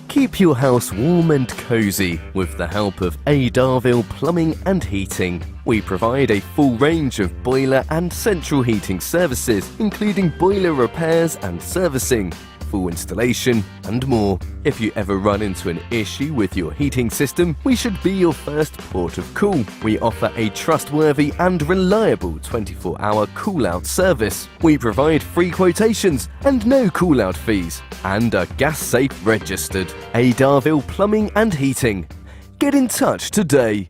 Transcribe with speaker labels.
Speaker 1: Keep your house warm and cozy with the help of Darville Plumbing and Heating. We provide a full range of boiler and central heating services, including boiler repairs and servicing, full installation and more. If you ever run into an issue with your heating system, we should be your first port of call. We offer a trustworthy and reliable 24-hour call-out service. We provide free quotations and no call-out fees, and are gas safe registered. Darville Plumbing and Heating. Get in touch today.